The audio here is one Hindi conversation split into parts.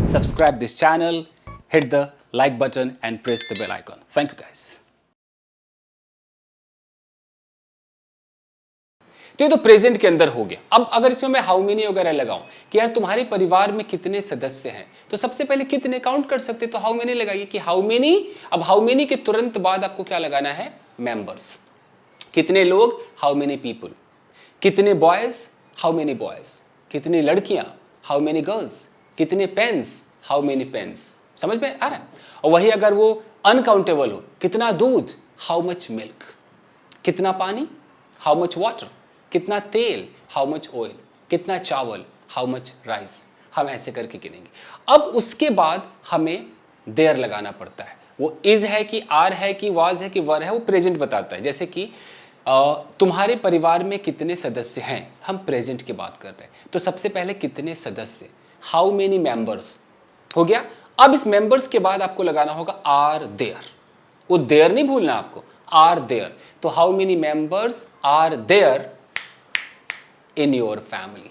subscribe this channel, hit the like button and press the bell icon. Thank you guys. तो ये तो प्रेजेंट के अंदर हो गया। अब अगर इसमें मैं हाउ मेनी वगैरह लगाऊं कि यार तुम्हारे परिवार में कितने सदस्य हैं, तो सबसे पहले कितने काउंट कर सकते, तो हाउ मेनी लगाइए कि हाउ मेनी। अब हाउ मेनी के तुरंत बाद आपको क्या लगाना है, मेंबर्स। कितने लोग, हाउ मेनी पीपल। कितने बॉयज, हाउ मेनी बॉयज। कितनी लड़कियां, हाउ मेनी गर्ल्स। कितने पेन्स, हाउ मेनी पेन्स। समझ में आ रहा है। और वही अगर वो अनकाउंटेबल हो, कितना दूध, हाउ मच मिल्क। कितना पानी, हाउ मच वाटर। कितना तेल, हाउ मच ऑयल। कितना चावल, हाउ मच राइस। हम ऐसे करके गिनेंगे। अब उसके बाद हमें देयर लगाना पड़ता है। वो इज है कि आर है कि वाज है कि वर है, वो प्रेजेंट बताता है। जैसे कि तुम्हारे परिवार में कितने सदस्य हैं, हम प्रेजेंट की बात कर रहे हैं। तो सबसे पहले कितने सदस्य, हाउ मेनी मेंबर्स हो गया। अब इस मेंबर्स के बाद आपको लगाना होगा आर देयर। वो देयर नहीं भूलना आपको, आर देयर। तो how many members are there in your family.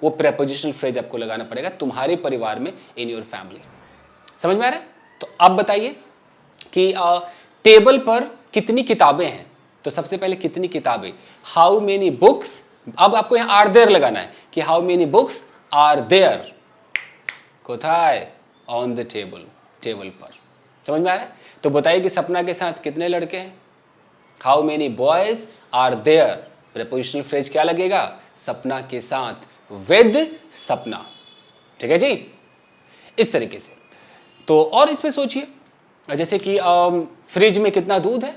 वो प्रेपोजिशनल फ्रेज आपको लगाना पड़ेगा, तुम्हारे परिवार में, इन योर फैमिली। समझ में आ रहा है। तो अब बताइए कि टेबल पर कितनी किताबें हैं। तो सबसे पहले कितनी किताबें, हाउ मेनी बुक्स। अब आपको यहां आर देयर लगाना है कि how many books are there कोथाय ऑन द टेबल, टेबल पर। समझ में आ रहा है। तो बताइए कि सपना के साथ कितने लड़के हैं, how many boys are there. Prepositional phrase क्या लगेगा, सपना के साथ, विद सपना। ठीक है जी, इस तरीके से। तो और इसमें सोचिए, जैसे कि फ्रिज में कितना दूध है,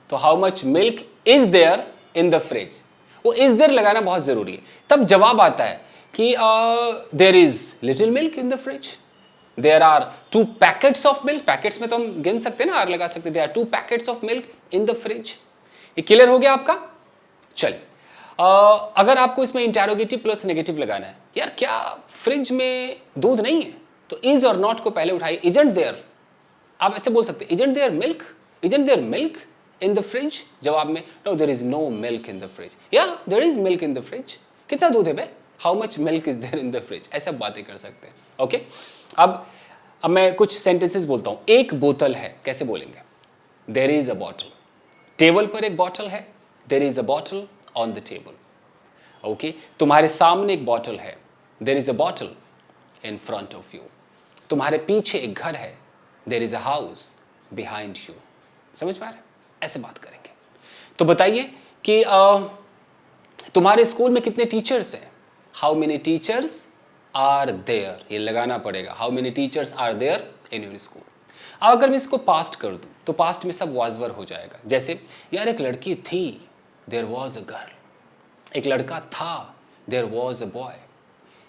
तो how much milk is there in the fridge. वो इज देयर लगाना बहुत जरूरी है। तब जवाब आता है कि there is little milk in the fridge. There are 2 packets of milk. Packets में तो हम गिन सकते हैं ना, आर लगा सकते हैं। There are 2 packets of milk in the fridge. ये क्लियर हो गया आपका। चलिए, अगर आपको इसमें इंटेरोगेटिव प्लस नेगेटिव लगाना है, यार क्या फ्रिज में दूध नहीं है, तो इज और नॉट को पहले उठाइए। इजंट देयर, आप ऐसे बोल सकते हैं, isn't there milk, isn't there milk in the fridge. जवाब में no, there is no milk in the fridge, या there is milk in the fridge. कितना दूध है बे, how much milk is there in the fridge. ऐसा बातें कर सकते हैं। ओके, अब मैं कुछ सेंटेंसेस बोलता हूं। एक बोतल है, कैसे बोलेंगे, there is a bottle. Table पर एक बॉटल है, there is a bottle on the table. Okay, तुम्हारे सामने एक बॉटल है, there is a bottle in front of you. तुम्हारे पीछे एक घर है, there is a house behind you. समझ में आ रहा है, ऐसे बात करेंगे। तो बताइए कि तुम्हारे स्कूल में कितने टीचर्स हैं, how many teachers are there. ये लगाना पड़ेगा, how many teachers are there in your school. अब अगर मैं इसको पास्ट कर दूं, तो पास्ट में सब वाज वर हो जाएगा। जैसे यार एक लड़की थी, देयर वॉज अ गर्ल। एक लड़का था, देयर वॉज अ बॉय।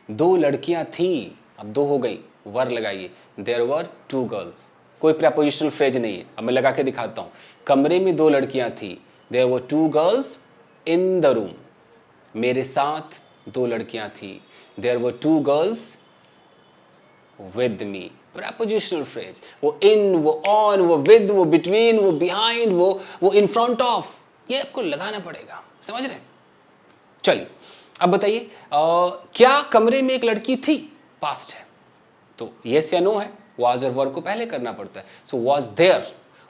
2 लड़कियां थी, अब 2 हो गई, वर लगाइए, देयर वर 2 गर्ल्स। कोई प्रेपोजिशनल फ्रेज नहीं है। अब मैं लगा के दिखाता हूं। कमरे में 2 लड़कियां थी, there were 2 girls in the room. मेरे साथ 2 लड़कियां थी, there were 2 girls with me. Prepositional phrase, वो इन, वो ऑन, वो विद, वो बिटवीन, वो बिहाइंड, वो इन फ्रंट ऑफ, ये आपको लगाना पड़ेगा। समझ रहे हैं। चलिए, अब बताइए क्या कमरे में एक लड़की थी, पास्ट है, तो यस या नो है। वाज और वर को पहले करना पड़ता है। So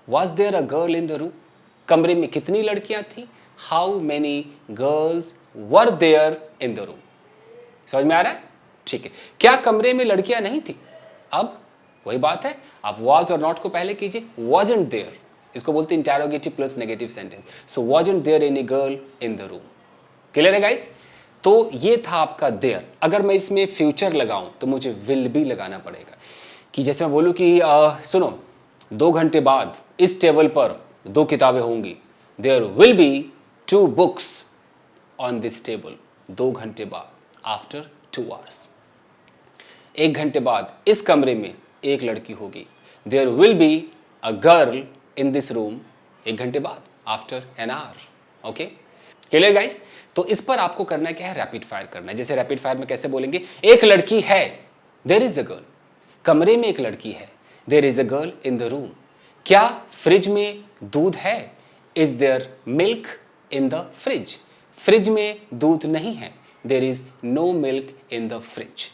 was there a girl in the room. कमरे में कितनी लड़कियां थी, how many girls were there in the room. समझ में आ रहा है। ठीक है, क्या कमरे में लड़कियां नहीं थी। अब वही बात है, आप वाज और नॉट को पहले कीजिए। वाजंट देयर, इसको बोलते हैं interrogative plus negative sentence. So wasn't there any girl in the room. Clear है गाइस। तो ये था आपका देयर। अगर मैं इसमें फ्यूचर लगाऊं, तो मुझे विल बी लगाना पड़ेगा। कि जैसे मैं बोलूं कि सुनो, 2 घंटे बाद इस टेबल पर 2 किताबें होंगी। There will be 2 books on this table. 2 घंटे बाद, आफ्टर 2 आवर्स। 1 घंटे बाद इस कमरे में एक लड़की होगी। There will be a girl in this room. 1 घंटे बाद, after an hour. Okay, clear guys. तो इस पर आपको करना क्या है, रैपिड फायर करना है। जैसे रैपिड फायर में कैसे बोलेंगे, एक लड़की है, देयर इज अ गर्ल। कमरे में एक लड़की है, there is a girl in the room. क्या फ्रिज में दूध है, is there milk in the fridge. Fridge में दूध नहीं है, there is no milk in the fridge.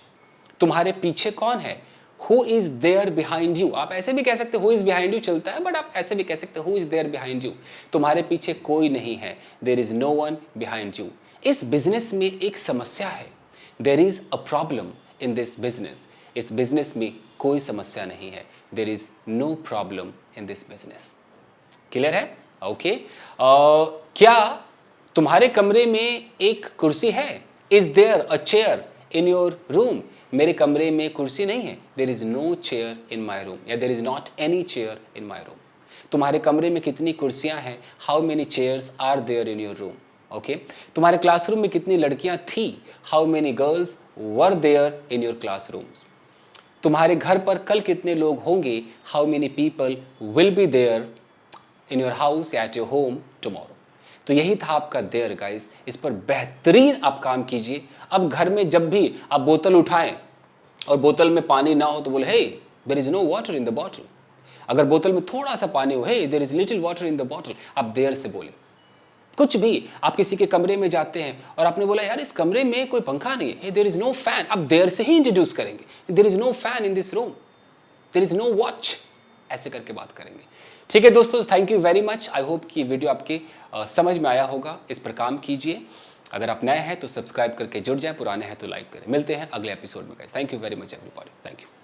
तुम्हारे पीछे कौन है, who is there behind you, आप ऐसे भी कह सकते हु इज बिहाइंड यू चलता है, बट आप ऐसे भी कह सकते who is there behind you, तुम्हारे पीछे कोई नहीं है, there is no one behind you. इस बिजनेस में एक समस्या है, there is a problem in this business, इस बिजनेस में कोई समस्या नहीं है, there is no problem in this business. Clear है? ओके। क्या तुम्हारे कमरे में एक कुर्सी है? Is there a chair in your room, मेरे कमरे में कुर्सी नहीं है, there is no chair in my room, या there is not any chair in my room. तुम्हारे कमरे में कितनी कुर्सियां हैं? How many chairs are there in your room. Okay. तुम्हारे क्लासरूम में कितनी लड़कियां थी? How many girls were there in your classrooms. तुम्हारे घर पर कल कितने लोग होंगे? How many people will be there in your house at your home tomorrow. तो यही था आपका देयर गाइस, इस पर बेहतरीन आप काम कीजिए। अब घर में जब भी आप बोतल उठाएं और बोतल में पानी ना हो तो बोले, hey there is no water in the bottle. अगर बोतल में थोड़ा सा पानी हो, hey there is little water in the bottle, आप देयर से बोले। कुछ भी, आप किसी के कमरे में जाते हैं और आपने बोला यार इस कमरे में कोई पंखा नहीं है, देयर इज नो फैन, आप देयर से ही इंट्रोड्यूस करेंगे, there is no fan in this room, there is no watch, ऐसे करके बात करेंगे। ठीक है दोस्तों, thank you very much. I hope कि वीडियो आपके समझ में आया होगा। इस पर काम कीजिए। अगर आप नए हैं तो सब्सक्राइब करके जुड़ जाएं, पुराने हैं तो लाइक करें। मिलते हैं अगले एपिसोड में guys. Thank you very much everybody, thank you.